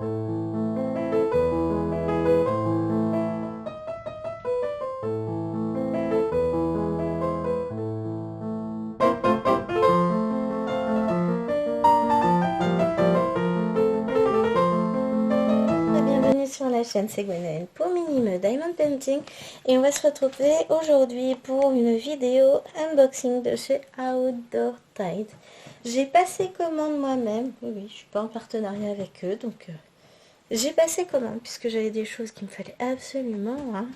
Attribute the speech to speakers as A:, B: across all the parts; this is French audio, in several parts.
A: Sur la chaîne, c'est Gwenaëlle pour Minime Diamond Painting et on va se retrouver aujourd'hui pour une vidéo unboxing de chez Outdoor Tide. J'ai passé commande moi-même, oui, je suis pas en partenariat avec eux, donc j'ai passé commande puisque j'avais des choses qu'il me fallait absolument, hein.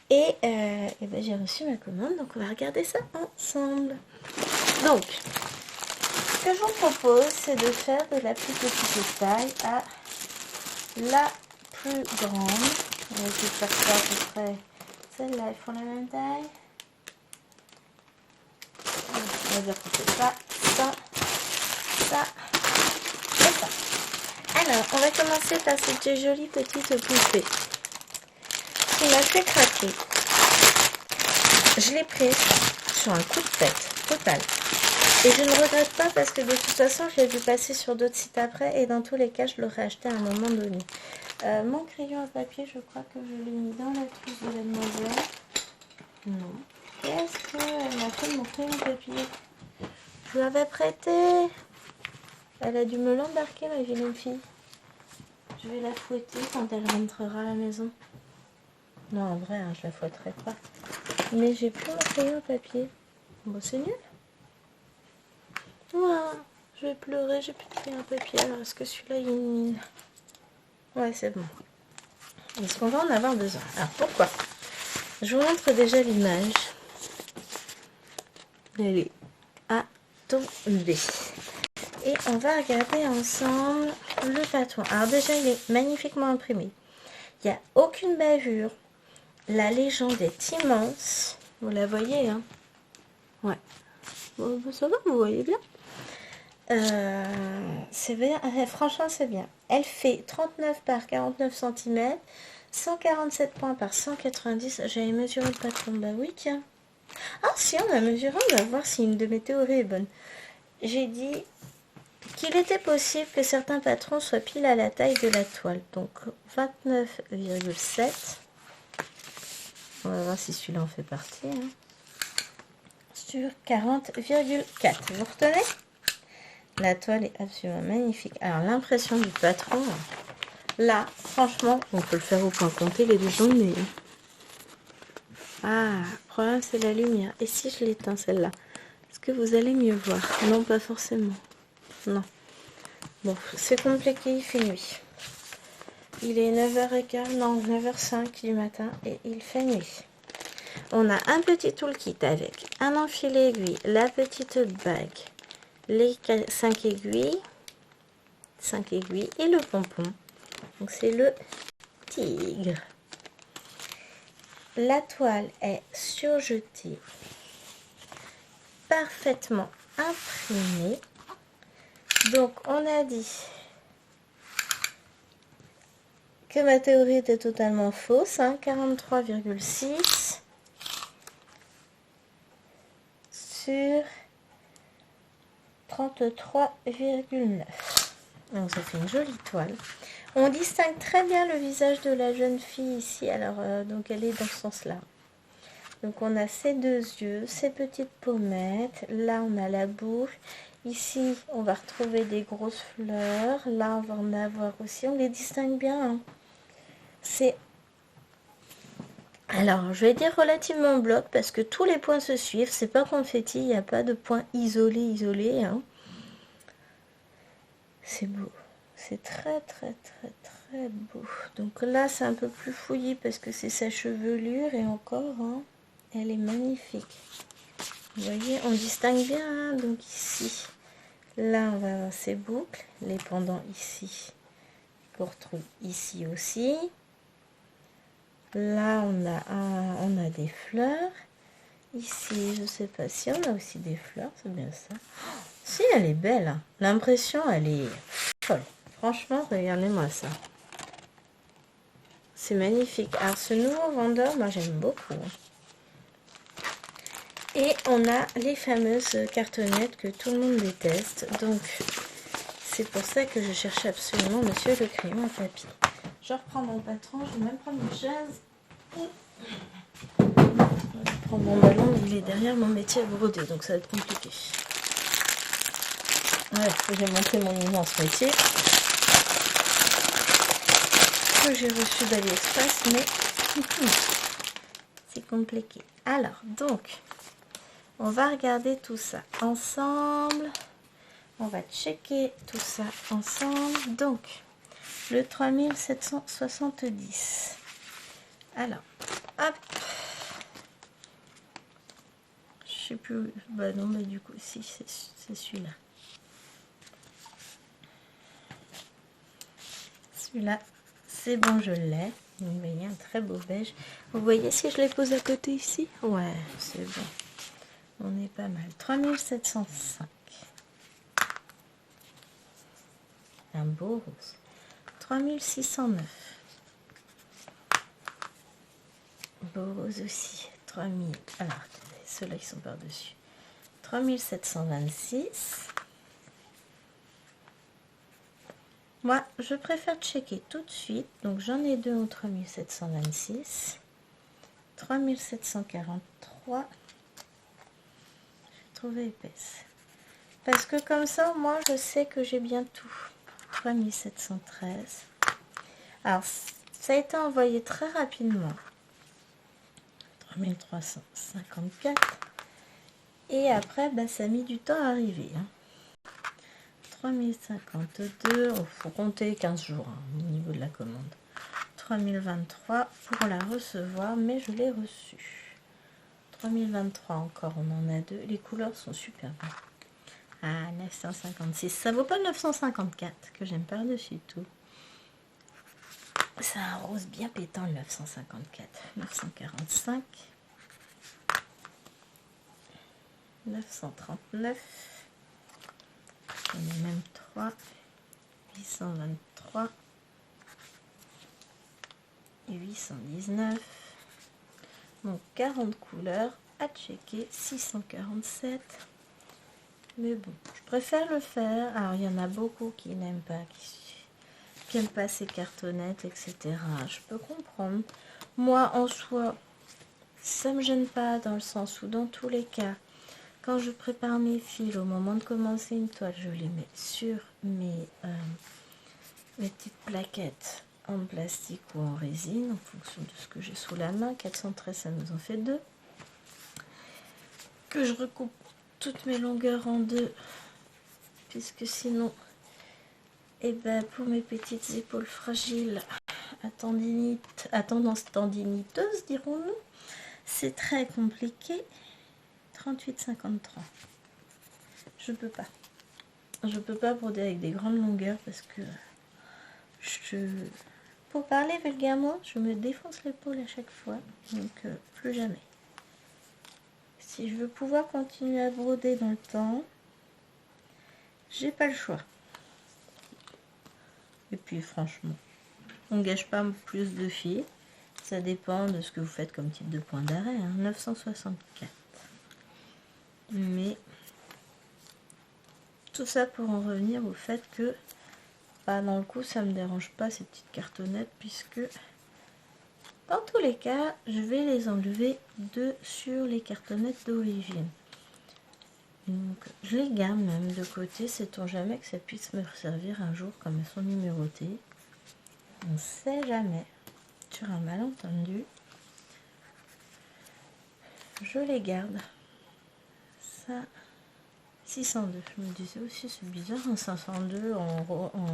A: Et ben, j'ai reçu ma commande, donc on va regarder ça ensemble. Donc, ce que je vous propose, c'est de faire de la plus petite taille à la plus grande. On va essayer de faire ça à peu près. Celles-là, elles font la même taille. On va dire qu'on fait ça, ça, ça et ça. Alors, on va commencer par cette jolie petite poupée qui m'a fait craquer. Je l'ai prise sur un coup de tête total. Et je ne regrette pas parce que de toute façon, je l'ai vu passer sur d'autres sites après et dans tous les cas, je l'aurais acheté à un moment donné. Mon crayon à papier, je crois que je l'ai mis dans la trousse de la demoiselle. Non. Qu'est-ce qu'elle m'a fait de mon crayon à papier? Je l'avais prêté. Elle a dû me l'embarquer, ma vilaine fille. Je vais la fouetter quand elle rentrera à la maison. Non, en vrai, hein, je la fouetterai pas. Mais j'ai plus mon crayon à papier. Bon, c'est nul. Ouah, je vais pleurer, j'ai plus de crayon à papier. Alors, est-ce que celui-là, il est mine? Ouais, c'est bon. Est-ce qu'on va en avoir besoin? Alors, pourquoi? Je vous montre déjà l'image. Elle est à tomber. Et on va regarder ensemble le patron. Alors déjà, il est magnifiquement imprimé. Il n'y a aucune bavure. La légende est immense. Vous la voyez, hein? Ouais. Bon, ça va, vous voyez bien. C'est bien. Franchement, c'est bien. Elle fait 39 par 49 cm. 147 points par 190. J'avais mesuré le patron. Bah oui, tiens. Ah si, on a mesuré. On va voir si une de mes théories est bonne. J'ai dit qu'il était possible que certains patrons soient pile à la taille de la toile. Donc 29,7. On va voir si celui-là en fait partie. Hein. Sur 40,4. Vous retenez? La toile est absolument magnifique. Alors l'impression du patron, là, franchement, on peut le faire au point compté les deux journées. Ah, le problème c'est la lumière. Et si je l'éteins celle-là, est-ce que vous allez mieux voir? Non, pas forcément. Non. Bon, c'est compliqué, il fait nuit. Il est 9h15, non, 9h05 du matin et il fait nuit. On a un petit toolkit avec un enfilet aiguille, la petite bague, les 5 aiguilles et le pompon. Donc c'est le tigre. La toile est surjetée, parfaitement imprimée. Donc on a dit que ma théorie était totalement fausse, hein, 43,6 sur 33,9. Donc ça fait une jolie toile. On distingue très bien le visage de la jeune fille ici. Alors donc elle est dans ce sens-là. Donc on a ses deux yeux, ses petites pommettes. Là on a la bouche. Ici on va retrouver des grosses fleurs. Là on va en avoir aussi. On les distingue bien. Hein. C'est, alors je vais dire relativement bloc parce que tous les points se suivent. C'est pas confetti, il n'y a pas de points isolés. Hein. C'est beau. C'est très beau. Donc là c'est un peu plus fouillis parce que c'est sa chevelure et encore hein, elle est magnifique. Vous voyez, on distingue bien hein, donc ici. Là on va avoir ses boucles, les pendants ici qu'on retrouve ici aussi. Là on a des fleurs. Ici je sais pas si on a aussi des fleurs, c'est bien ça. Oh, si elle est belle, hein. L'impression elle est folle. Franchement, regardez-moi ça. C'est magnifique. Alors, ce nouveau vendeur, moi, j'aime beaucoup. Et on a les fameuses cartonnettes que tout le monde déteste. Donc, C'est pour ça que je cherchais absolument monsieur le crayon à papier. Je reprends mon patron, je vais même prendre une chaise. Je prends mon ballon, il est derrière mon métier à broder, donc ça va être compliqué. Ouais, j'ai montré mon immense métier que j'ai reçu d'AliExpress, mais c'est compliqué. Alors, donc, on va regarder tout ça ensemble. On va checker tout ça ensemble. Donc, le 3770. Alors, hop. Je sais plus. Bah non, mais du coup, si, c'est celui-là. Celui-là, c'est bon, je l'ai. Vous voyez, un très beau beige. Vous voyez si je les pose à côté ici? Ouais, c'est bon. On est pas mal. 3705. Un beau rose. 3609. Beau rose aussi. 3000. Alors, ceux-là, ils sont par-dessus. 3726. Moi, je préfère checker tout de suite. Donc, j'en ai deux au 3726. 3743. Je trouvais épaisse. Parce que comme ça, moi, je sais que j'ai bien tout. 3713. Alors, ça a été envoyé très rapidement. 3354. Et après, bah, ça a mis du temps à arriver. 3052. Il faut compter 15 jours au niveau de la commande. 3023 pour la recevoir, mais je l'ai reçue. 3023 encore, on en a deux. Les couleurs sont super bonnes. Ah, 956. Ça vaut pas 954 que j'aime par-dessus tout. C'est un rose bien pétant le 954. 945. 939. J'en ai même 3. 823. 819. Donc 40 couleurs à checker. 647. Mais bon, je préfère le faire. Alors, il y en a beaucoup qui n'aiment pas, qui n'aiment pas ces cartonnettes, etc. Je peux comprendre. Moi, en soi, ça me gêne pas dans le sens où, dans tous les cas, quand je prépare mes fils, au moment de commencer une toile, je les mets sur mes petites plaquettes en plastique ou en résine, en fonction de ce que j'ai sous la main. 413, ça nous en fait 2. Que je recoupe toutes mes longueurs en 2, puisque sinon, et ben pour mes petites épaules fragiles à tendance tendiniteuse, dirons-nous, c'est très compliqué. 38,53. Je peux pas broder avec des grandes longueurs parce que pour parler vulgairement, je me défonce l'épaule à chaque fois, donc plus jamais. Si je veux pouvoir continuer à broder dans le temps, j'ai pas le choix. Et puis franchement, on gâche pas plus de fils. Ça dépend de ce que vous faites comme type de point d'arrêt. 964. Mais tout ça pour en revenir au fait que dans le coup, ça me dérange pas ces petites cartonnettes, puisque dans tous les cas, je vais les enlever sur les cartonnettes d'origine. Donc, je les garde même de côté, sait-on jamais que ça puisse me servir un jour comme elles sont numérotées. On ne sait jamais. Sur un malentendu, je les garde. Ça, 602. Je me disais aussi, c'est bizarre, un 502 en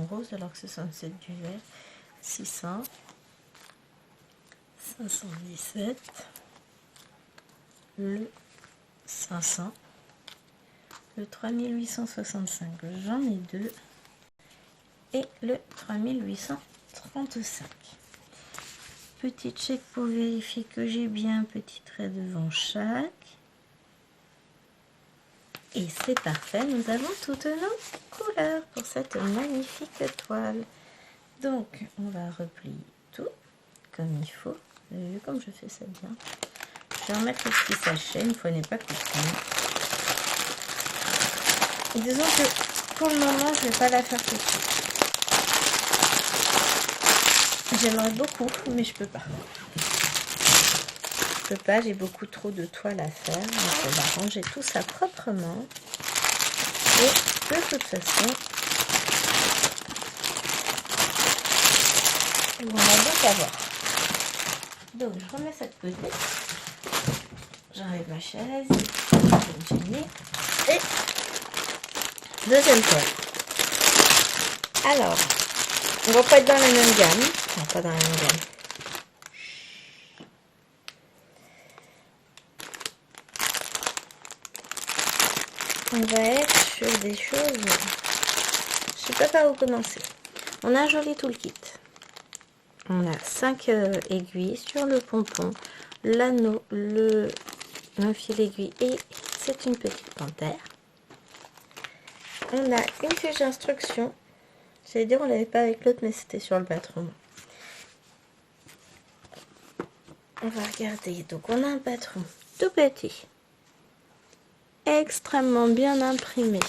A: rose alors que c'est 107 du vert. 600. 517. Le 500. Le 3865, j'en ai 2. Et le 3835. Petit check pour vérifier que j'ai bien un petit trait devant chaque. Et c'est parfait, nous avons toutes nos couleurs pour cette magnifique toile. Donc, on va replier tout comme il faut. Vous avez vu comme je fais ça bien. Je vais remettre le petit sachet, une fois n'est pas coutume. Et disons que pour le moment, je vais pas la faire tout de suite. J'aimerais beaucoup, mais je peux pas. Je peux pas, j'ai beaucoup trop de toile à faire. Donc on va ranger tout ça proprement. Et de toute façon, on a donc à voir. Donc je remets ça de côté. J'enlève ma chaise. Et deuxième toile. Alors, on va pas être dans la même gamme. Non, pas dans la même gamme. On va être sur des choses. Je sais pas par où commencer. On a un joli toolkit. On a 5 aiguilles sur le pompon, l'anneau, un fil aiguille et c'est une petite panthère. On a une fiche d'instruction. J'allais dire on l'avait pas avec l'autre mais c'était sur le patron. On va regarder. Donc on a un patron tout petit. Extrêmement bien imprimé.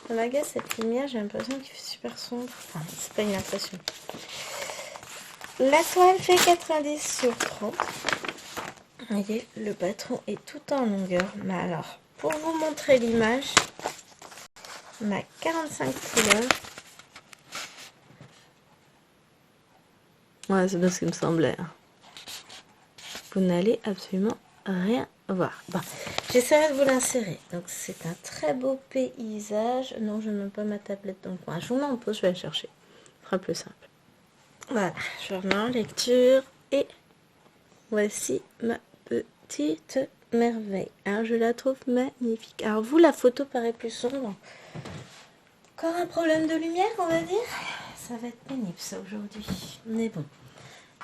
A: Ça m'agace cette lumière, j'ai l'impression qu'il fait super sombre. Enfin, c'est pas une impression. La toile fait 90 sur 30. Vous voyez, le patron est tout en longueur. Mais alors, pour vous montrer l'image, on a 45 couleurs. Ouais, c'est bien ce qui me semblait. Vous n'allez absolument rien voir. Bon, j'essaierai de vous l'insérer. Donc, c'est un très beau paysage. Non, je ne mets pas ma tablette dans le coin. Je vous mets en pause, je vais la chercher. Ce sera plus simple. Voilà, je remets en lecture. Et voici ma petite merveille. Alors, je la trouve magnifique. Alors, vous, la photo paraît plus sombre. Encore un problème de lumière, on va dire. Ça va être pénible, ça, aujourd'hui. Mais bon.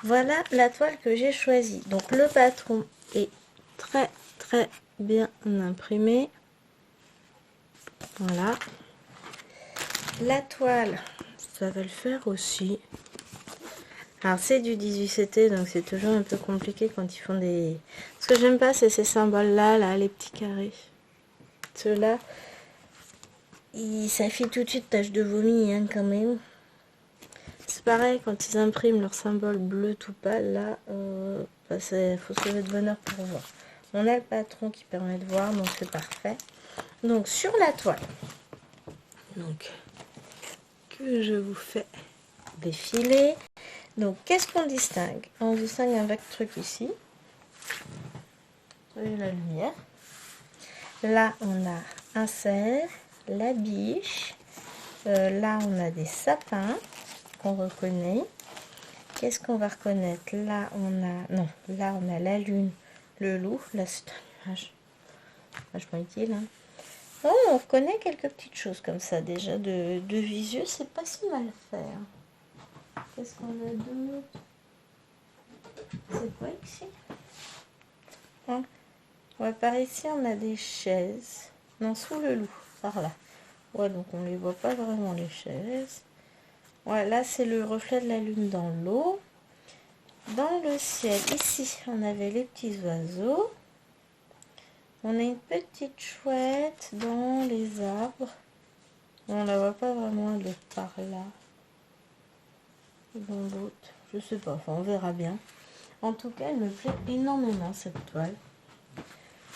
A: Voilà la toile que j'ai choisie. Donc, le patron est très, très bien imprimé. Voilà. La toile, ça va le faire aussi. Alors, c'est du 18CT, donc c'est toujours un peu compliqué quand ils font des... Ce que j'aime pas, c'est ces symboles-là, là, les petits carrés. Ceux-là, ça fait tout de suite tache de vomi, hein, quand même. C'est pareil, quand ils impriment leur symbole bleu tout pâle, là, bah, faut se lever de bonne heure pour voir. On a le patron qui permet de voir, donc c'est parfait. Donc, sur la toile, donc, que je vous fais défiler. Donc, qu'est-ce qu'on distingue? On distingue un vague truc ici. Vous voyez la lumière. Là, on a un cerf, la biche. Là, on a des sapins qu'on reconnaît. Qu'est-ce qu'on va reconnaître? Là, on a... Non, là, on a la lune, le loup. Là, c'est un nuage vachement utile. Hein. Oh, on reconnaît quelques petites choses comme ça. Déjà, de visu, c'est pas si mal fait. Hein. Qu'est-ce qu'on a d'autre? C'est quoi ici? Hein? Ouais, par ici, on a des chaises. Non, sous le loup, par là. Ouais, donc on ne les voit pas vraiment, les chaises. Ouais, là, c'est le reflet de la lune dans l'eau. Dans le ciel, ici, on avait les petits oiseaux. On a une petite chouette dans les arbres. On la voit pas vraiment de par là. Dans l'autre, je sais pas, enfin, on verra bien. En tout cas, elle me plaît énormément, cette toile.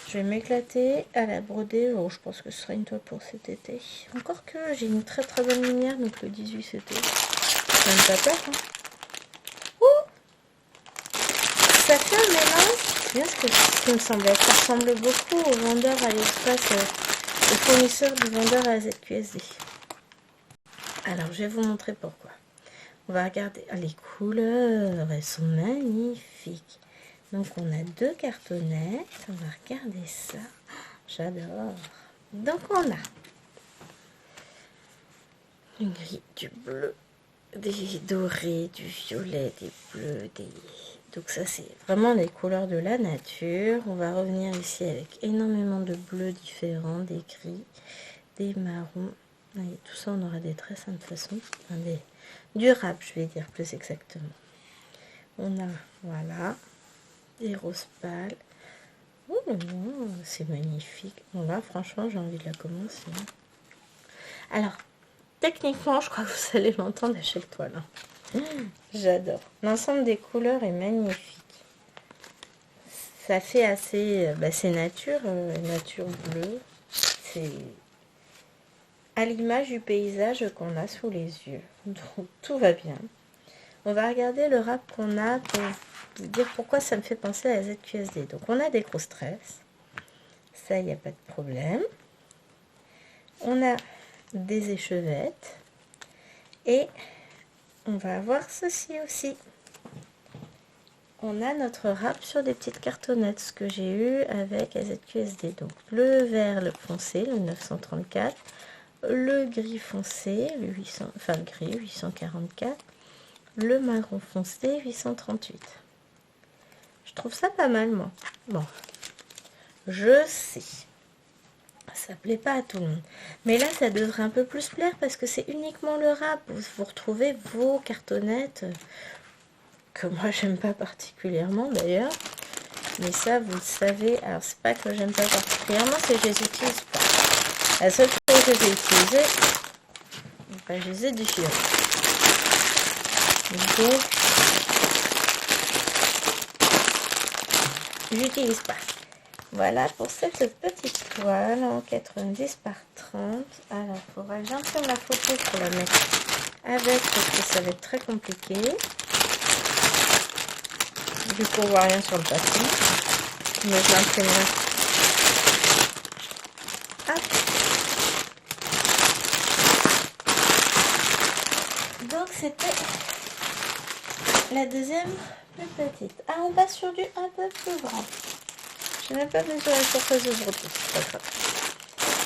A: Je vais m'éclater à la broder. Oh, je pense que ce sera une toile pour cet été. Encore que j'ai une très très bonne lumière, donc le 18 c'était. C'est même pas peur. Hein. Ouh, ça fait un mélange. C'est bien ce qui me semblait. Ça ressemble beaucoup aux vendeurs à l'espace, aux fournisseurs du vendeur à ZQSD. Alors, je vais vous montrer pourquoi. On va regarder. Ah, les couleurs, elles sont magnifiques. Donc, on a 2 cartonnettes. On va regarder ça. J'adore. Donc, on a du gris, du bleu, des dorés, du violet, des bleus, des... Donc, ça, c'est vraiment les couleurs de la nature. On va revenir ici avec énormément de bleus différents, des gris, des marrons. Et tout ça, on aura des tresses de toute façon. Enfin, des durables, je vais dire plus exactement. On a, voilà, des roses pâles. Oh, c'est magnifique. Bon, là, franchement, j'ai envie de la commencer. Alors, techniquement, je crois que vous allez l'entendre à chaque toile. Hein. J'adore. L'ensemble des couleurs est magnifique. Ça fait assez... c'est nature, nature bleue. C'est à l'image du paysage qu'on a sous les yeux. Donc, tout va bien. On va regarder le rap qu'on a pour vous dire pourquoi ça me fait penser à la ZQSD. Donc, on a des grosses tresses. Ça, il n'y a pas de problème. On a des échevettes. Et on va avoir ceci aussi. On a notre rap sur des petites cartonnettes, ce que j'ai eu avec la ZQSD. Donc, le vert, le foncé, le 934. Le gris foncé, le 800, enfin le gris 844, le marron foncé 838. Je trouve ça pas mal, moi. Bon, je sais, ça plaît pas à tout le monde, mais là ça devrait un peu plus plaire parce que c'est uniquement le rap. Vous retrouvez vos cartonnettes que moi j'aime pas particulièrement d'ailleurs, mais ça vous le savez. Alors c'est pas que j'aime pas particulièrement, c'est que je les utilise pas. La seule chose que j'ai utilisée, je les ai déchirés. Donc, j'utilise pas. Voilà pour cette petite toile en 90 par 30. Alors, il faudra que j'imprime la photo pour la mettre avec parce que ça va être très compliqué. Du coup, on voit rien sur le papier. Mais je l'imprimerai. Hop. Donc, c'était la deuxième plus petite. Ah, on passe sur du un peu plus grand. Je n'ai même pas mesuré la surface aujourd'hui. C'est pas grave.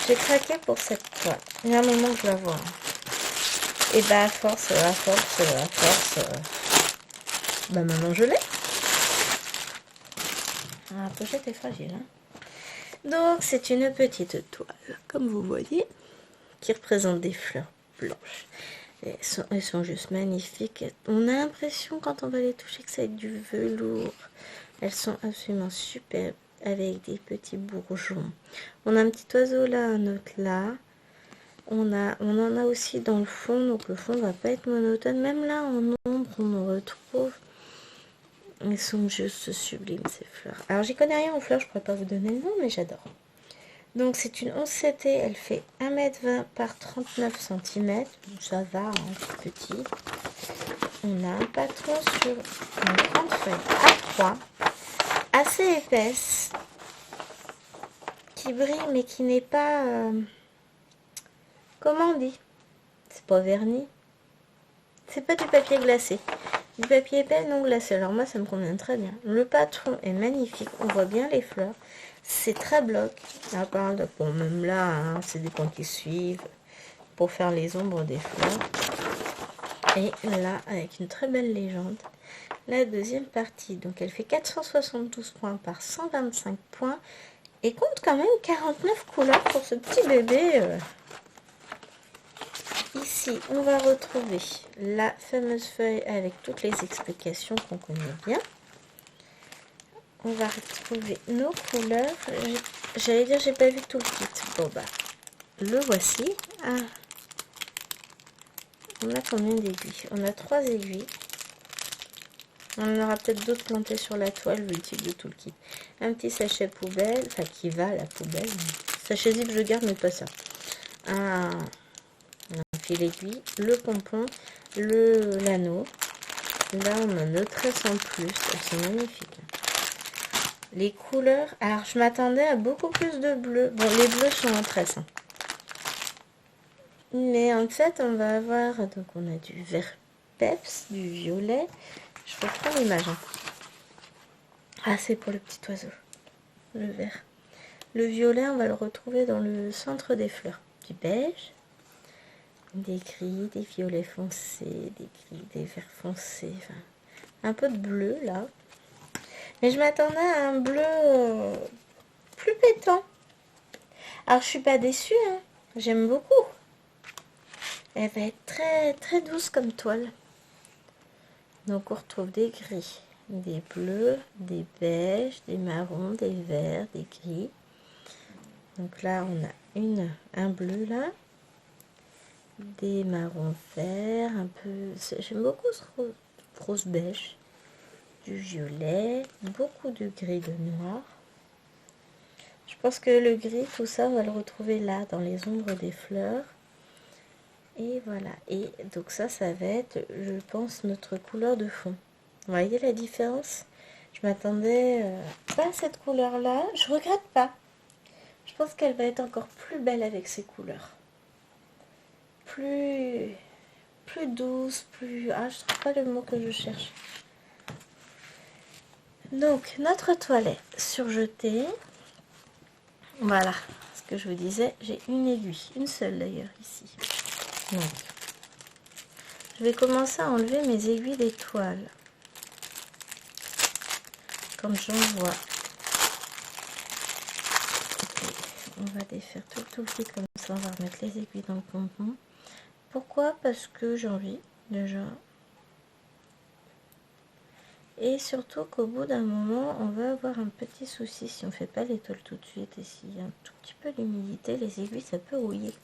A: J'ai craqué pour cette toile. Il y a un moment que je la vois. Et bah, à force, maintenant je l'ai. Ah, la pochette est fragile. Hein. Donc, c'est une petite toile, comme vous voyez, qui représente des fleurs blanches. Elles sont juste magnifiques. On a l'impression quand on va les toucher que ça va être du velours. Elles sont absolument superbes avec des petits bourgeons. On a un petit oiseau là, un autre là. On en a aussi dans le fond, donc le fond ne va pas être monotone. Même là en ombre, on en retrouve. Elles sont juste sublimes ces fleurs. Alors j'y connais rien en fleurs, je ne pourrais pas vous donner le nom, mais j'adore. Donc c'est une 11CT, elle fait 1m20 par 39 cm. Ça va, hein, c'est petit. On a un patron sur une grande feuille A3, assez épaisse, qui brille mais qui n'est pas... comment on dit? C'est pas verni. C'est pas du papier glacé. Du papier épais non glacé. Alors moi ça me convient très bien. Le patron est magnifique. On voit bien les fleurs. C'est très bloc. À part de, bon, même là, hein, c'est des points qui suivent pour faire les ombres des fleurs. Et là, avec une très belle légende, la deuxième partie. Donc elle fait 472 points par 125 points. Et compte quand même 49 couleurs pour ce petit bébé. Ici, on va retrouver la fameuse feuille avec toutes les explications qu'on connaît bien. On va retrouver nos couleurs. J'allais dire, j'ai pas vu tout le kit. Bon, bah, le voici. Ah. On a combien d'aiguilles? On a 3 aiguilles. On en aura peut-être d'autres plantées sur la toile, vu le type de tout le kit. Un petit sachet poubelle, enfin qui va à la poubelle. Sachet zip, je garde, mais pas ça. Un fil aiguille, le pompon, l'anneau. Là, on a nos tresses en plus. C'est magnifique. Les couleurs, alors je m'attendais à beaucoup plus de bleu. Bon, les bleus sont en tresse. Hein. Mais en fait, on va avoir, donc on a du vert peps, du violet. Je reprends l'image. Hein. Ah, c'est pour le petit oiseau. Le vert. Le violet, on va le retrouver dans le centre des fleurs. Du beige, des gris, des violets foncés, des gris, des verts foncés. Enfin, un peu de bleu là. Mais je m'attendais à un bleu plus pétant. Alors je suis pas déçue, hein. J'aime beaucoup. Elle va être très très douce comme toile. Donc on retrouve des gris, des bleus, des beiges, des marrons, des verts, des gris. Donc là on a un bleu là. des marrons verts, un peu... J'aime beaucoup ce rose beige, du violet, beaucoup de gris, de noir. Je pense que le gris, tout ça, on va le retrouver là, dans les ombres des fleurs. Et voilà. Et donc ça va être, je pense, notre couleur de fond. Vous voyez la différence? Je m'attendais pas à cette couleur-là. Je regrette pas. Je pense qu'elle va être encore plus belle avec ces couleurs. Plus douce, plus... Ah, je trouve pas le mot que je cherche. Donc, notre toilette surjetée. Voilà, ce que je vous disais, j'ai une aiguille, une seule d'ailleurs ici. Donc, je vais commencer à enlever mes aiguilles d'étoile. Comme j'en vois. On va défaire tout le fil comme ça, on va remettre les aiguilles dans le pompon. Pourquoi? Parce que j'ai envie, déjà. Et surtout qu'au bout d'un moment, on va avoir un petit souci si on ne fait pas l'étoile tout de suite. Et s'il y a un tout petit peu d'humidité, les aiguilles, ça peut rouiller.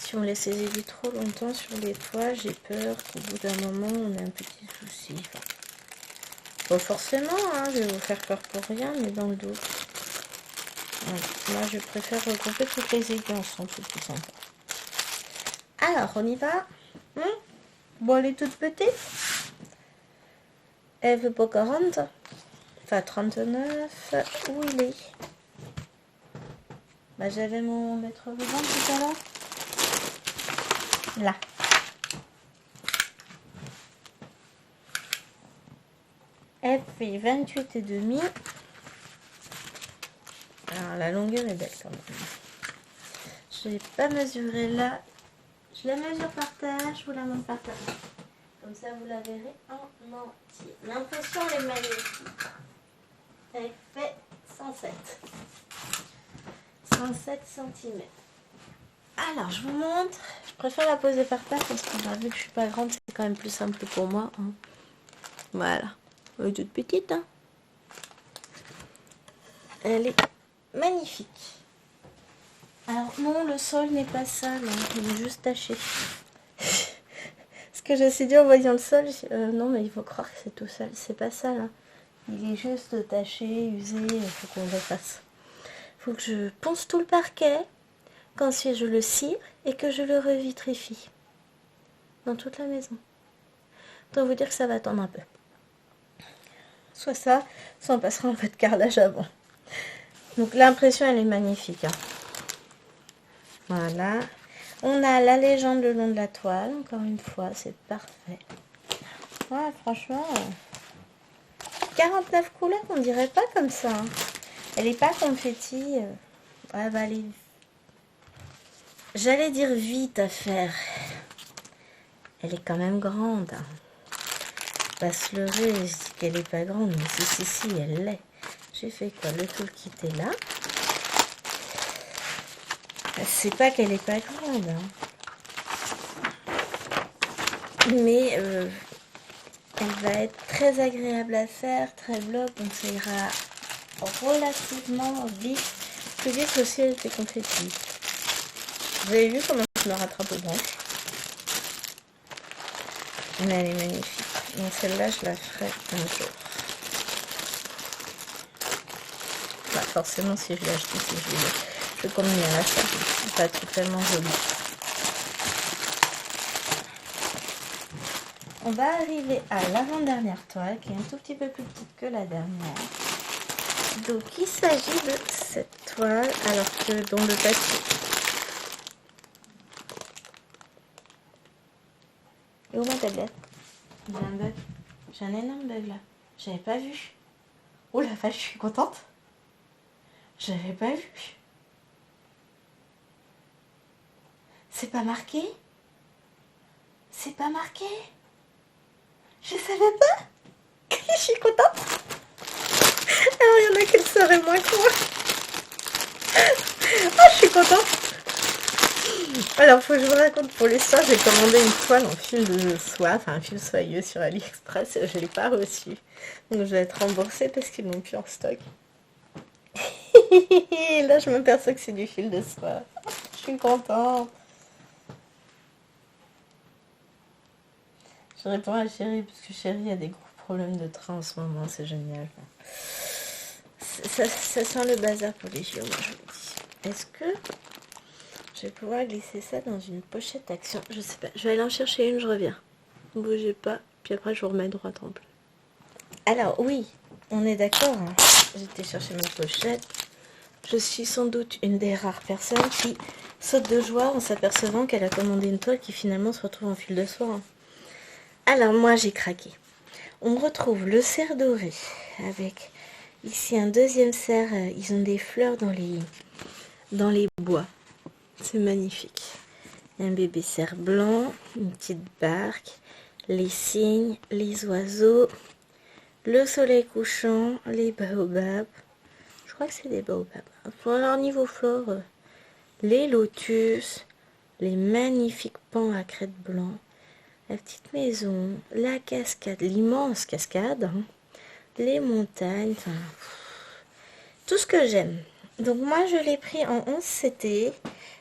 A: Si on laisse les aiguilles trop longtemps sur l'étoile, j'ai peur qu'au bout d'un moment, on ait un petit souci. Enfin, pas forcément, hein, je vais vous faire peur pour rien, mais dans le dos. Voilà. Moi, je préfère regrouper toutes les aiguilles ensemble, c'est plus sympa. Alors, on y va. Bon, elle est toute petite. Elle veut pas 40. Enfin, 39. Où il est? Bah, j'avais mon mètre ruban tout à l'heure. Là. Elle fait 28,5. Alors, la longueur est belle quand même. Je n'ai pas mesuré là. Je la mesure par terre, je vous la montre par terre. Comme ça, vous la verrez en entier. L'impression, elle est magnifique. Elle fait 107. 107 cm. Alors, je vous montre. Je préfère la poser par terre parce que vu que je suis pas grande, c'est quand même plus simple pour moi. Hein. Voilà. Elle est toute petite. Hein. Elle est magnifique. Alors, non, le sol n'est pas sale. Hein. Il est juste taché. Ce que je me suis dit en voyant le sol, non, mais il faut croire que c'est tout sale. C'est pas sale. Hein. Il est juste taché, usé. Il faut qu'on le refasse. Il faut que je ponce tout le parquet. Qu'ensuite je le cire et que je le revitrifie dans toute la maison. Autant vous dire que ça va attendre un peu. Soit ça, soit on passera un peu de carrelage avant. Donc l'impression elle est magnifique. Hein. Voilà. On a la légende le long de la toile. Encore une fois, c'est parfait. Ouais, franchement, 49 couleurs, on dirait pas comme ça. Hein. Elle est pas confetti. Elle va aller... J'allais dire vite à faire. Elle est quand même grande. Hein. Pas se leurrer, je dis qu'elle est pas grande, mais si, elle l'est. J'ai fait quoi? Le toolkit est là. C'est pas qu'elle est pas grande. Hein. Mais elle va être très agréable à faire, très bloc, donc ça ira relativement vite. Plus vite aussi elle était confetti. Vous avez vu comment je me rattrape aux branches? Mais elle est magnifique. Donc celle-là, je la ferai un jour. Bah, forcément, si je l'ai acheté, si je vais combien à l'achat. C'est pas tout tellement joli. On va arriver à l'avant-dernière toile, qui est un tout petit peu plus petite que la dernière. Donc, il s'agit de cette toile, alors que dont le papier... Et où ma tablette? J'ai un bug. J'ai un énorme bug là. J'avais pas vu. Oh la vache, je suis contente. J'avais pas vu. C'est pas marqué? C'est pas marqué? Je savais pas. Je suis contente. Alors il y en a qui le sauraient moins que moi. Oh, je suis contente. Alors, faut que je vous raconte pour l'histoire, j'ai commandé une toile en fil de soie, enfin un fil soyeux sur AliExpress et je ne l'ai pas reçu. Donc je vais être remboursée parce qu'ils n'ont plus en stock. Là, je m'aperçois que c'est du fil de soie. Je suis contente. Je réponds à Chérie parce que Chérie a des gros problèmes de train en ce moment, c'est génial. Ça sent le bazar pour les JO, moi je vous le dis. Est-ce que je vais pouvoir glisser ça dans une pochette action? Je sais pas, je vais aller en chercher une, je reviens. Ne bougez pas, puis après je vous remets droit en bleu. Alors oui, on est d'accord, hein. J'étais chercher ma pochette. Je suis sans doute une des rares personnes qui saute de joie en s'apercevant qu'elle a commandé une toile qui finalement se retrouve en fil de soie, hein. Alors moi j'ai craqué. On retrouve le cerf doré avec ici un deuxième cerf. Ils ont des fleurs dans les bois. C'est magnifique. Un bébé cerf blanc, une petite barque, les cygnes, les oiseaux, le soleil couchant, les baobabs. Je crois que c'est des baobabs. Alors niveau flore, les lotus, les magnifiques pans à crête blanc, la petite maison, la cascade, l'immense cascade, hein, les montagnes, enfin, tout ce que j'aime. Donc moi je l'ai pris en 11 CT.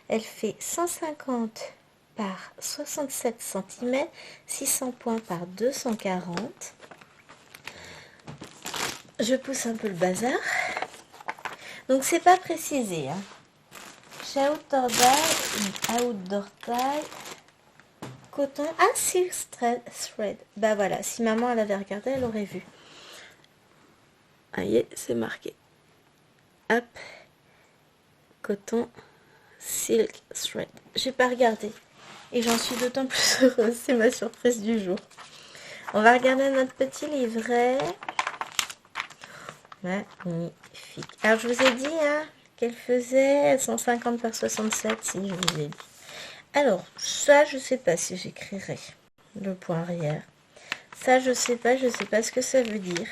A: Elle fait 150 par 67 cm, 600 points par 240. Je pousse un peu le bazar. Donc c'est pas précisé, hein. Chez Outdoor Tie, coton, silk thread. Bah voilà, si maman elle avait regardé, elle aurait vu. Ah y est, c'est marqué. Hop, coton, silk thread. J'ai pas regardé et j'en suis d'autant plus heureuse. C'est ma surprise du jour. On va regarder notre petit livret. Magnifique. Alors je vous ai dit, hein, qu'elle faisait 150 par 67, si je vous ai dit. Alors ça je sais pas si j'écrirai le point arrière. Ça je sais pas ce que ça veut dire.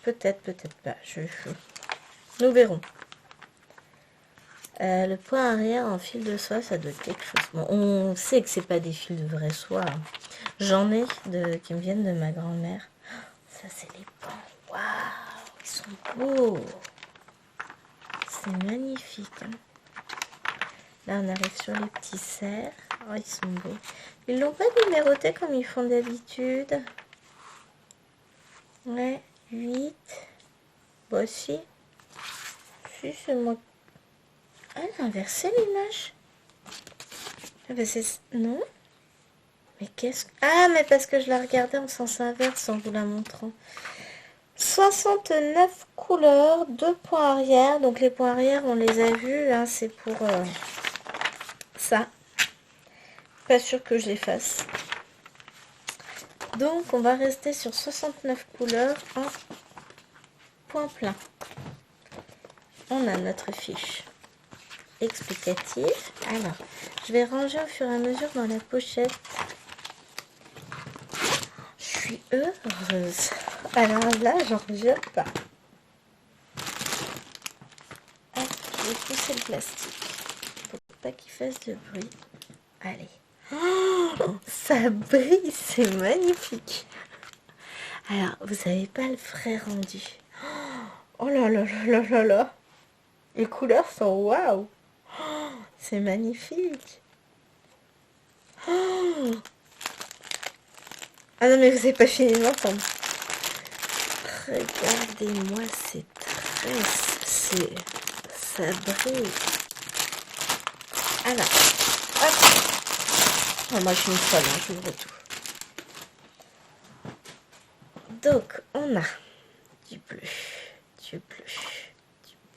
A: Peut-être pas. Nous verrons. Le point arrière en fil de soie, ça doit être quelque chose. Bon, on sait que c'est pas des fils de vraie soie, hein. J'en ai qui me viennent de ma grand-mère. Ça, c'est les pans. Waouh, ils sont beaux. C'est magnifique, hein. Là, on arrive sur les petits cerfs. Oh, ils sont beaux. Ils l'ont pas numéroté comme ils font d'habitude. Ouais, 8. Bon, si. Si, c'est moi. Ah, elle a inversé l'image. Ah, bah, non. Mais qu'est-ce que... Ah, mais parce que je la regardais en sens inverse en vous la montrant. 69 couleurs, 2 points arrière. Donc les points arrière, on les a vus, hein, c'est pour ça. Pas sûr que je les fasse. Donc on va rester sur 69 couleurs en point plein. On a notre fiche explicative. Alors, je vais ranger au fur et à mesure dans la pochette. Je suis heureuse. Alors là, j'en reviens pas. Ah, je vais pousser le plastique. Faut pas qu'il fasse de bruit. Allez. Oh, ça brille, c'est magnifique. Alors, vous n'avez pas le frais rendu. Oh là là là là là là. Les couleurs sont waouh. C'est magnifique. Oh. Ah non, mais vous n'avez pas fini de m'entendre. Regardez-moi ces tresses. Ça brille. Alors, hop. Oh, moi, je suis une folle, hein, j'ouvre tout. Donc, on a du bleu, du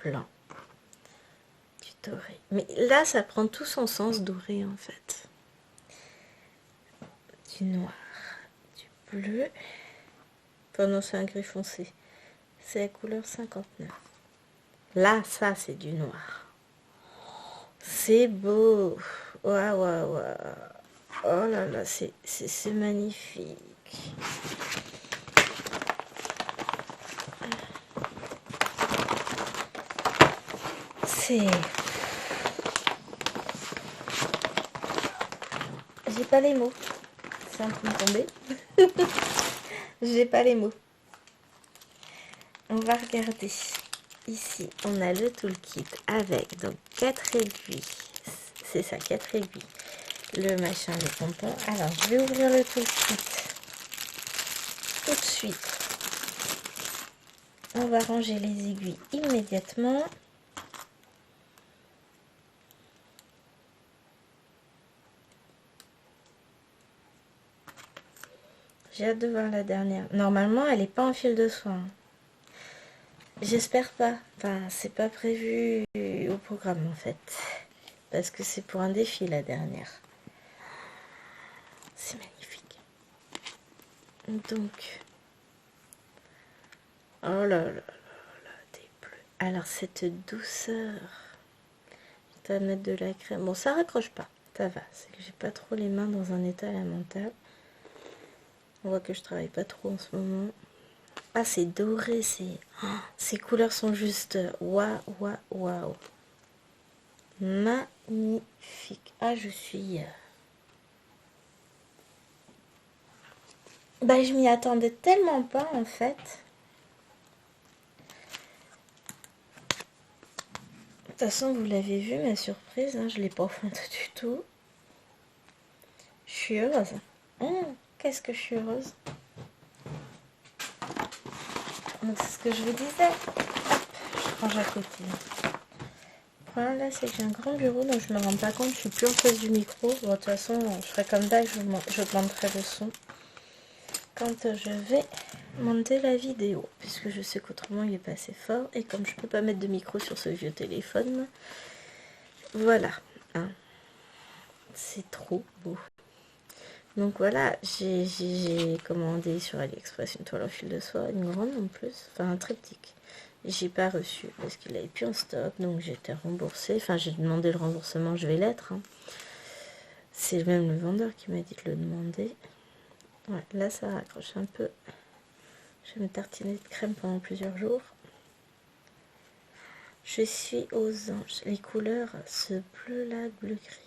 A: blanc, du doré. Mais là, ça prend tout son sens doré, en fait. Du noir, du bleu. Enfin non, c'est un gris foncé. C'est la couleur 59. Là, ça, c'est du noir. C'est beau. Waouh, waouh, waouh. Oh là là, c'est magnifique. J'ai pas les mots. C'est un peu tombé. J'ai pas les mots. On va regarder. Ici, on a le toolkit avec donc 4 aiguilles. C'est ça, 4 aiguilles. le machin, le pompon. Alors, je vais ouvrir le tout de suite. Tout de suite. On va ranger les aiguilles immédiatement. J'ai hâte de voir la dernière. Normalement, elle n'est pas en fil de soie. J'espère pas. Enfin, c'est pas prévu au programme en fait. Parce que c'est pour un défi la dernière. C'est magnifique. Donc. Oh là là là là, des bleus. Alors, cette douceur. Je vais mettre de la crème. Bon, ça raccroche pas. Ça va. C'est que j'ai pas trop les mains dans un état lamentable. On voit que je travaille pas trop en ce moment. Ah, c'est doré, ces couleurs sont juste waouh, waouh, waouh. Magnifique. Ah, je suis... Bah, je m'y attendais tellement pas, en fait. De toute façon, vous l'avez vu, ma surprise, hein, je l'ai pas fondue du tout. Je suis heureuse. Qu'est-ce que je suis heureuse. Donc, c'est ce que je vous disais. Hop, je range à côté. Le problème là, c'est que j'ai un grand bureau, donc je me rends pas compte, je suis plus en face du micro. Bon, de toute façon, je ferai comme d'hab, j'augmenterai le son quand je vais monter la vidéo, puisque je sais qu'autrement il est pas assez fort, et comme je peux pas mettre de micro sur ce vieux téléphone, voilà, hein. C'est trop beau. Donc voilà, j'ai commandé sur AliExpress une toile en fil de soie, une grande en plus, enfin un triptyque. J'ai pas reçu parce qu'il n'avait plus en stock, donc j'ai été remboursée. Enfin, j'ai demandé le remboursement, je vais l'être. Hein. C'est même le vendeur qui m'a dit de le demander. Ouais, là, ça raccroche un peu. Je vais me tartiner de crème pendant plusieurs jours. Je suis aux anges. Les couleurs, ce bleu-là, bleu-gris.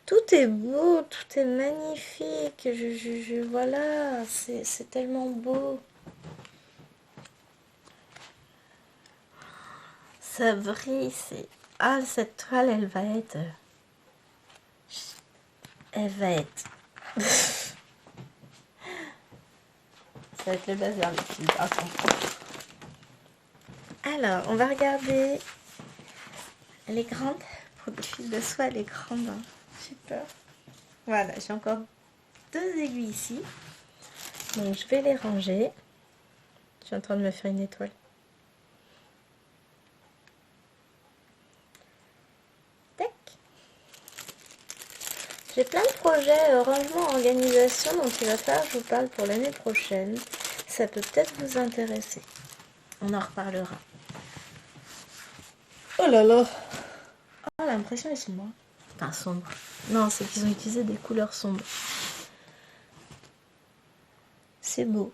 A: Tout est beau, tout est magnifique. Voilà, c'est tellement beau. Ça brille, c'est... Ah, cette toile, elle va être... Elle va être... Ça va être le bazar, les filles. Alors, on va regarder les grandes. Pour des fils de soie, les grandes. Hein. J'ai peur. Voilà, j'ai encore 2 aiguilles ici. Donc, je vais les ranger. Je suis en train de me faire une étoile. Tac. J'ai plein de projets rangement, organisation, donc il va falloir que je vous parle pour l'année prochaine. Ça peut peut-être vous intéresser. On en reparlera. Oh là là. Oh, l'impression est sombre. Enfin, sombre. Non, c'est qu'ils ont utilisé des couleurs sombres. C'est beau.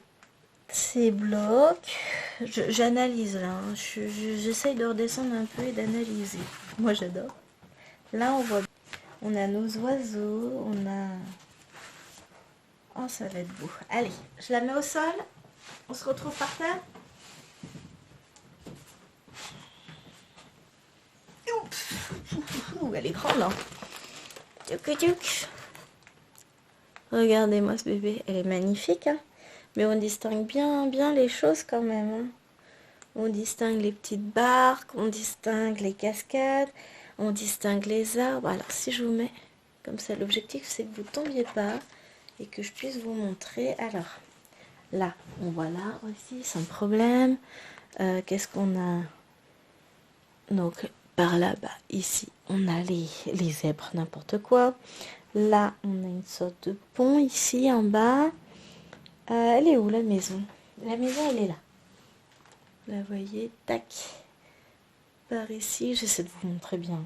A: Ces blocs, j'analyse là. Hein. J'essaye de redescendre un peu et d'analyser. Moi, j'adore. Là, on voit. On a nos oiseaux. On a... Oh, ça va être beau. Allez, je la mets au sol. On se retrouve par terre. Ouh, elle est grande, hein. Regardez-moi ce bébé, elle est magnifique, hein. Mais on distingue bien les choses quand même. Hein. On distingue les petites barques, on distingue les cascades, on distingue les arbres. Alors si je vous mets comme ça, l'objectif c'est que vous tombiez pas et que je puisse vous montrer. Alors là, on voit l'arbre ici sans problème. Qu'est-ce qu'on a? Donc par là-bas, ici, on a les zèbres, n'importe quoi. Là, on a une sorte de pont ici en bas. Elle est où la maison? La maison, elle est là. Vous la voyez, tac. Par ici, j'essaie de vous montrer bien.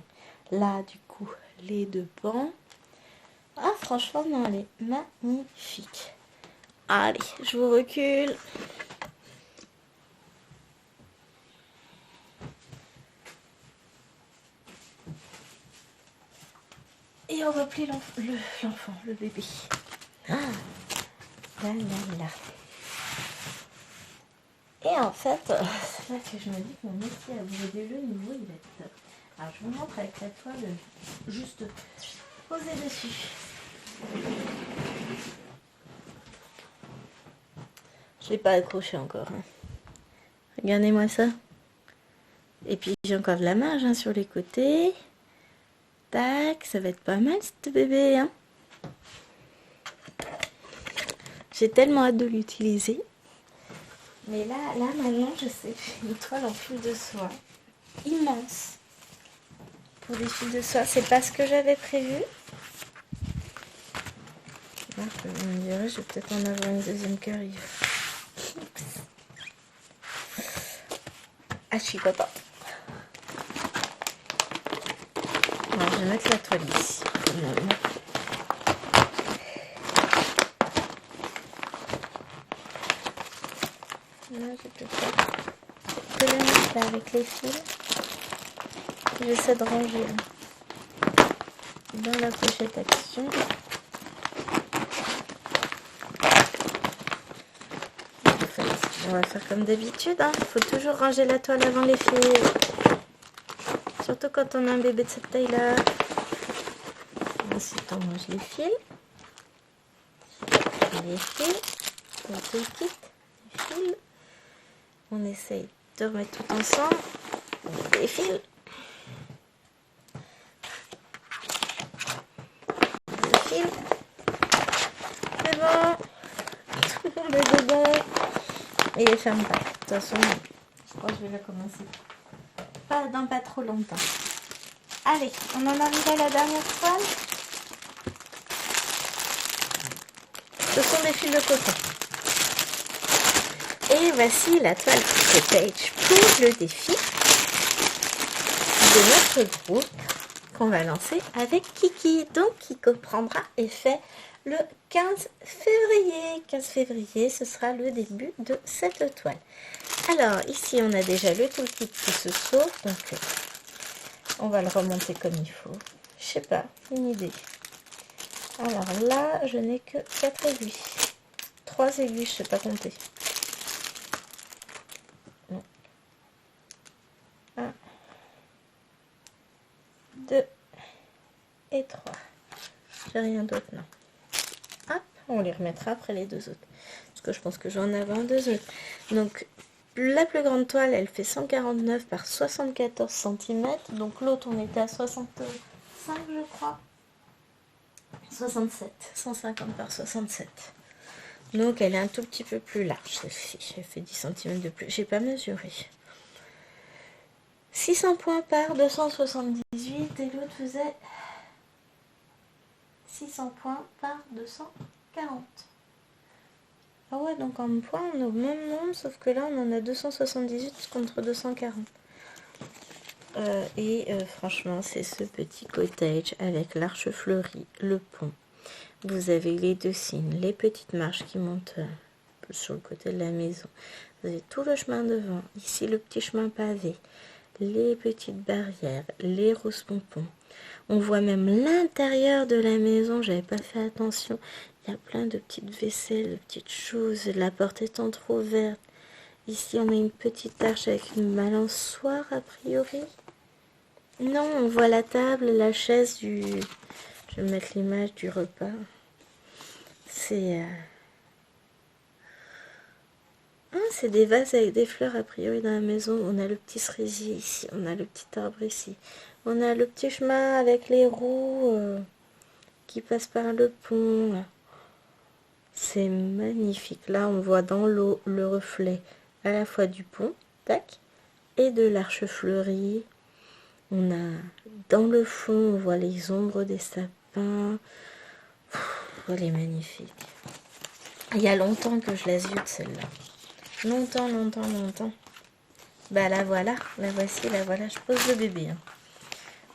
A: Là, du coup, les 2 pans. Ah, franchement, non, elle est magnifique. Allez, je vous recule. Et on va appeler l'enfant, le bébé. Ah, là, là, là. Et en fait, c'est là que je me dis que mon métier à vous aider le niveau, il va être top. Alors, je vous montre avec la toile juste poser dessus. Je l'ai pas accroché encore. Hein. Regardez-moi ça. Et puis j'ai encore de la marge hein, sur les côtés. Tac, ça va être pas mal ce bébé. Hein. J'ai tellement hâte de l'utiliser. Mais là maintenant, je sais que j'ai une toile en fil de soie immense. Pour des fils de soie, c'est pas ce que j'avais prévu. Là, je me dirais, je vais peut-être en avoir une deuxième qui arrive. Ah, je suis contente. Alors, je vais mettre la toile ici. Finalement. Là, je peux pas la mettre là avec les fils. J'essaie de ranger dans la pochette action. On va faire comme d'habitude. Il faut toujours ranger la toile avant les fils. Surtout quand on a un bébé de cette taille-là. Ensuite, on range les fils. Les fils. On se quitte. Les fils. On essaye de remettre tout ensemble. Les fils. Les fils. C'est bon. Tout le monde est dedans. Et elle ferme pas. De toute façon, je crois que je vais la commencer. Dans pas trop longtemps. Allez, on en arrive à la dernière toile. Ce sont des fils de coton. Et voici la toile Cottage pour le défi de notre groupe qu'on va lancer avec Kiki. Donc, qui comprendra effet le 15 février. 15 février, ce sera le début de cette toile. Alors, ici, on a déjà le toolkit qui se sauve. Donc, on va le remonter comme il faut. Je sais pas, une idée. Alors là, je n'ai que 4 aiguilles. 3 aiguilles, je sais pas compter. 1, 2 et 3. J'ai rien d'autre, non. Hop, on les remettra après les deux autres. Parce que je pense que j'en avais un deux autres. Donc, la plus grande toile, elle fait 149 par 74 cm. Donc l'autre, on était à 65, je crois. 67. 150 par 67. Donc elle est un tout petit peu plus large, celle-ci. Elle fait 10 cm de plus. J'ai pas mesuré. 600 points par 278. Et l'autre faisait 600 points par 240. Ah ouais, donc en points, on a au même nombre, sauf que là, on en a 278 contre 240. Franchement, c'est ce petit cottage avec l'arche fleurie, le pont. Vous avez les deux signes, les petites marches qui montent sur le côté de la maison. Vous avez tout le chemin devant. Ici, le petit chemin pavé. Les petites barrières, les roses pompons. On voit même l'intérieur de la maison, j'avais pas fait attention. Il y a plein de petites vaisselles, de petites choses. La porte est entrouverte. Ici, on a une petite arche avec une balançoire, a priori. Non, on voit la table, la chaise du... Je vais mettre l'image du repas. C'est... c'est des vases avec des fleurs, a priori, dans la maison. On a le petit cerisier ici. On a le petit arbre ici. On a le petit chemin avec les roues qui passent par le pont. Là. C'est magnifique. Là, on voit dans l'eau le reflet à la fois du pont, tac, et de l'arche fleurie. On a dans le fond, on voit les ombres des sapins. Elle est magnifique. Il y a longtemps que je la ziote celle-là. Longtemps. Bah la voilà, la voici, la voilà. Je pose le bébé. Hein.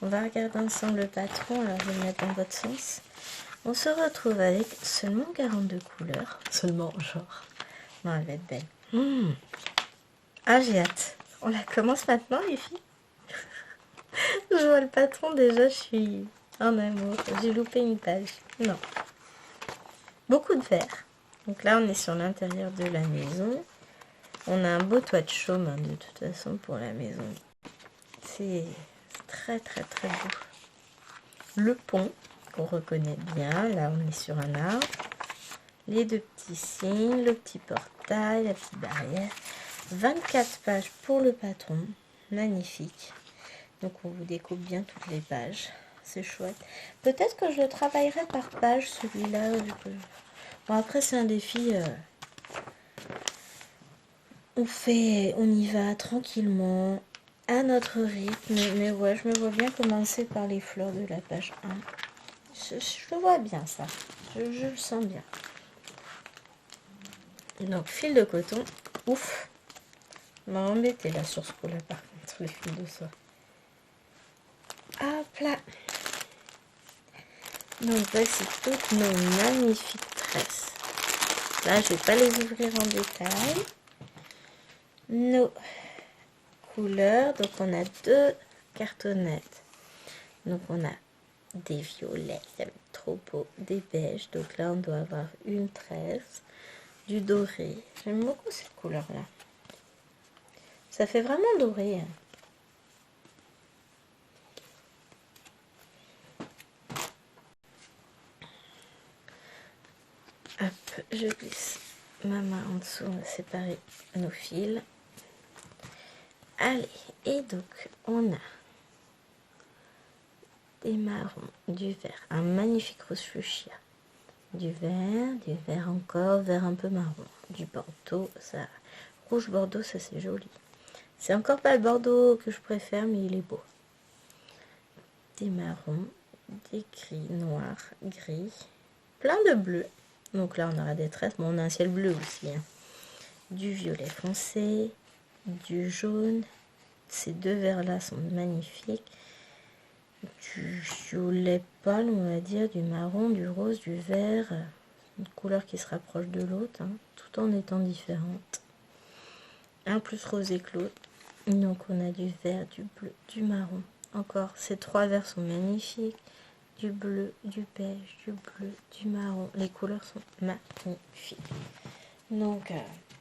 A: On va regarder ensemble le patron. Alors je vais le mettre dans votre sens. On se retrouve avec seulement 42 couleurs. Seulement, genre. Non, elle va être belle. Ah, j'ai hâte. On la commence maintenant, les filles. Je vois le patron, déjà, je suis en amour. J'ai loupé une page. Non. Beaucoup de vert. Donc là, on est sur l'intérieur de la maison. On a un beau toit de chaume, hein, de toute façon, pour la maison. C'est très, très, très beau. Le pont, qu'on reconnaît bien. Là, on est sur un arbre. Les deux petits signes, le petit portail, la petite barrière. 24 pages pour le patron. Magnifique. Donc, on vous découpe bien toutes les pages. C'est chouette. Peut-être que je le travaillerai par page, celui-là. Bon, après, c'est un défi. On y va tranquillement, à notre rythme. Mais ouais, je me vois bien commencer par les fleurs de la page 1. Je le vois bien, ça. Je le sens bien. Donc, fil de coton. Ouf. M'a embêté là sur ce coup-là, par contre, le fil de soie. Hop là. Donc, voici toutes nos magnifiques tresses. Là, je vais pas les ouvrir en détail. Nos couleurs. Donc, on a 2 cartonnettes. Donc, on a des violets, ça va être trop beau, des beiges. Donc là, on doit avoir une tresse, du doré. J'aime beaucoup cette couleur-là. Ça fait vraiment doré. Hop, je glisse ma main en dessous, on va séparer nos fils. Allez, et donc, on a des marrons, du vert, un magnifique rose fuchsia, du vert encore, vert un peu marron, du bordeaux, ça, rouge bordeaux, ça c'est joli. C'est encore pas le bordeaux que je préfère, mais il est beau. Des marrons, des gris, noirs, gris, plein de bleu. Donc là, on aura des tresses. Bon, on a un ciel bleu aussi. Hein. Du violet foncé, du jaune. Ces 2 verts-là sont magnifiques. Du violet pâle, on va dire, du marron, du rose, du vert. Une couleur qui se rapproche de l'autre, hein, tout en étant différente. Un plus rosé que l'autre. Donc on a du vert, du bleu, du marron. Encore, ces 3 verts sont magnifiques. Du bleu, du beige, du bleu, du marron. Les couleurs sont magnifiques. Donc,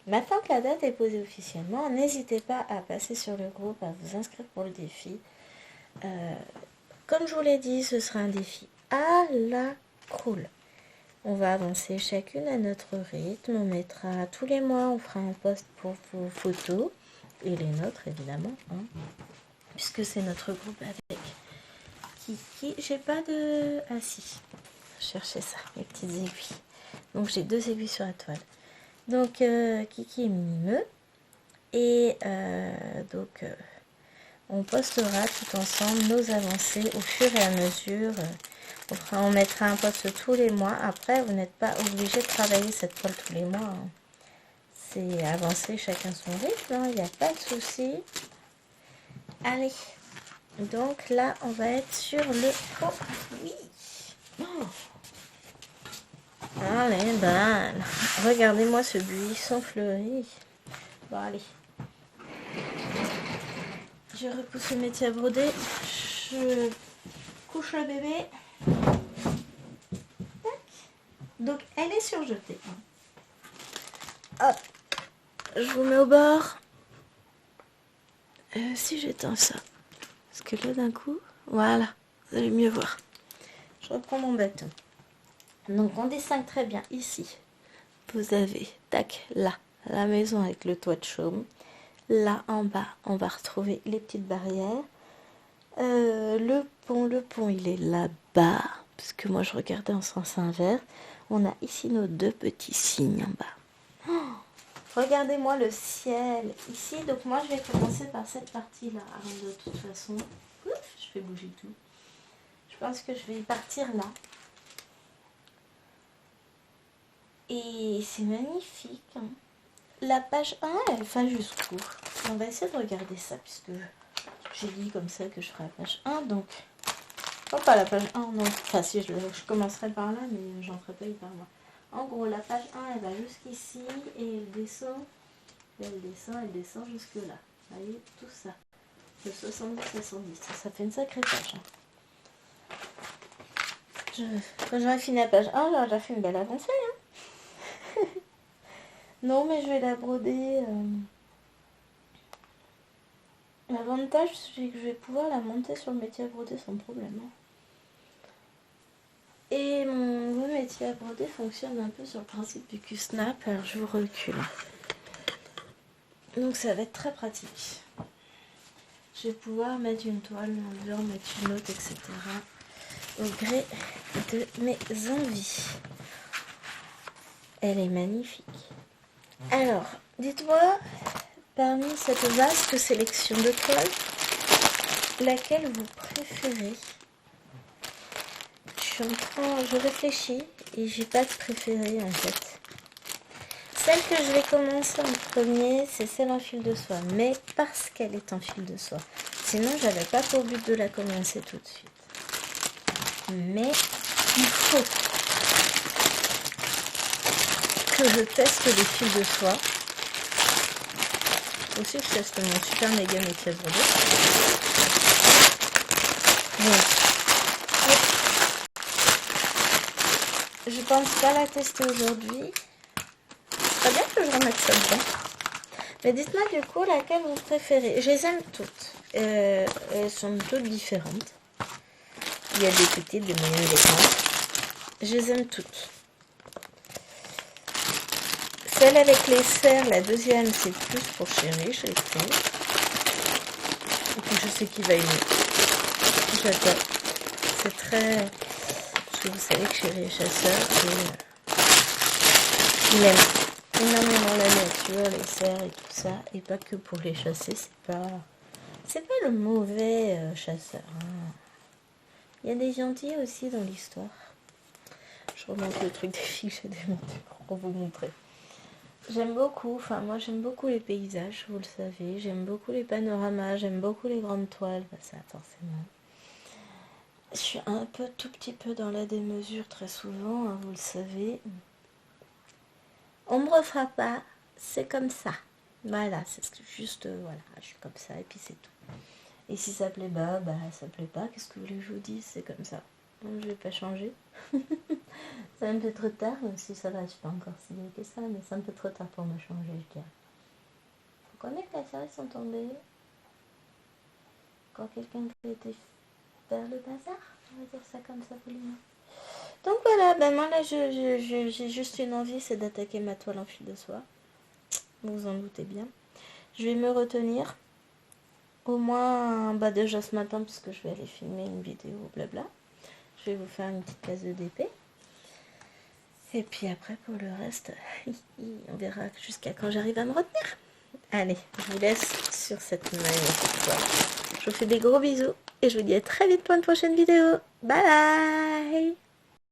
A: maintenant que la date est posée officiellement, n'hésitez pas à passer sur le groupe, à vous inscrire pour le défi. Comme je vous l'ai dit, ce sera un défi à la cool. On va avancer chacune à notre rythme. On mettra tous les mois, on fera un post pour vos photos. Et les nôtres, évidemment. Hein, puisque c'est notre groupe avec Kiki. J'ai pas de... Ah si, cherchez ça, les petites aiguilles. Donc j'ai 2 aiguilles sur la toile. Donc Kiki et Mimimeux. Et donc on postera tout ensemble nos avancées au fur et à mesure. On mettra un post tous les mois. Après, vous n'êtes pas obligé de travailler cette toile tous les mois. Hein. C'est avancer chacun son rythme. Il n'y a pas de souci. Allez. Donc là, on va être sur le... Oh, oui. Oh. Allez, ben, regardez-moi ce buisson fleuri. Bon, allez. Je repousse le métier à broder. Je couche le bébé. Tac. Donc, elle est surjetée. Hop. Je vous mets au bord. Si j'éteins ça. Parce que là, d'un coup, voilà. Vous allez mieux voir. Je reprends mon bâton. Donc, on distingue très bien ici. Vous avez, tac, là, la maison avec le toit de chaume. Là, en bas, on va retrouver les petites barrières. Le pont, il est là-bas. Parce que moi, je regardais en sens inverse. On a ici nos 2 petits signes en bas. Oh, regardez-moi le ciel ici. Donc, moi, je vais commencer par cette partie-là. Alors, de toute façon, ouf, je fais bouger tout. Je pense que je vais partir là. Et c'est magnifique. Hein. La page 1, elle va jusqu'où? On va essayer de regarder ça, puisque j'ai dit comme ça que je ferai la page 1. Donc, oh, pas la page 1, non. Enfin, si, je commencerai par là, mais j'en ferai pas hyper loin. En gros, la page 1, elle va jusqu'ici, et elle descend, elle descend jusque là. Vous voyez, tout ça. De 70 à 110. Ça fait une sacrée page. Hein. Quand j'aurai fini la page 1, j'aurai déjà fait une belle avancée. Hein. Non, mais je vais la broder. L'avantage, c'est que je vais pouvoir la monter sur le métier à broder sans problème. Hein. Et mon gros métier à broder fonctionne un peu sur le principe du Q-snap. Alors je vous recule. Donc ça va être très pratique. Je vais pouvoir mettre une toile, l'enlever, en mettre une autre, etc. au gré de mes envies. Elle est magnifique. Alors, dites-moi, parmi cette vaste sélection de toiles, laquelle vous préférez? Je réfléchis et j'ai pas de préféré en fait. Celle que je vais commencer en premier, c'est celle en fil de soie, mais parce qu'elle est en fil de soie. Sinon, j'avais pas pour but de la commencer tout de suite. Mais il faut que je teste les fils de soie. Aussi, je teste mon super méga métier à broder. Donc, je pense pas la tester aujourd'hui. Très bien que je remette ça dedans. Mais dites-moi du coup laquelle vous préférez. Je les aime toutes. Elles sont toutes différentes. Il y a des petites, des moyennes, des grandes. Je les aime toutes. Celle avec les serres, la deuxième, c'est plus pour chéri, je les trouve. Et puis je sais qu'il va aimer. J'adore. C'est très... Parce que vous savez que chéri est chasseur et il aime énormément la nature, les cerfs et tout ça. Et pas que pour les chasser, c'est pas le mauvais chasseur. Hein. Il y a des gentils aussi dans l'histoire. Je remonte le truc des filles que j'ai démonté pour vous montrer. J'aime beaucoup, moi j'aime beaucoup les paysages, vous le savez. J'aime beaucoup les panoramas, j'aime beaucoup les grandes toiles. Ça, forcément. Je suis un tout petit peu dans la démesure très souvent, hein, vous le savez. On me refera pas, c'est comme ça. Voilà, c'est juste, voilà, je suis comme ça et puis c'est tout. Et si ça plaît pas, ça plaît pas. Qu'est-ce que vous voulez que je vous dise? C'est comme ça. Donc, je vais pas changer. C'est un peu trop tard, même si ça va, je suis pas encore si vieille que ça, mais c'est un peu trop tard pour me changer, je dirais. Faut connaître que les serres sont tombées. Quand quelqu'un qui était vers le bazar, on va dire ça comme ça poliment. Donc voilà, moi là j'ai juste une envie, c'est d'attaquer ma toile en fil de soie. Vous vous en doutez bien. Je vais me retenir. Au moins, déjà ce matin, puisque je vais aller filmer une vidéo, blabla. Je vais vous faire une petite case de DP. Et puis après, pour le reste, on verra jusqu'à quand j'arrive à me retenir. Allez, je vous laisse sur cette magnifique toile. Je vous fais des gros bisous et je vous dis à très vite pour une prochaine vidéo. Bye bye!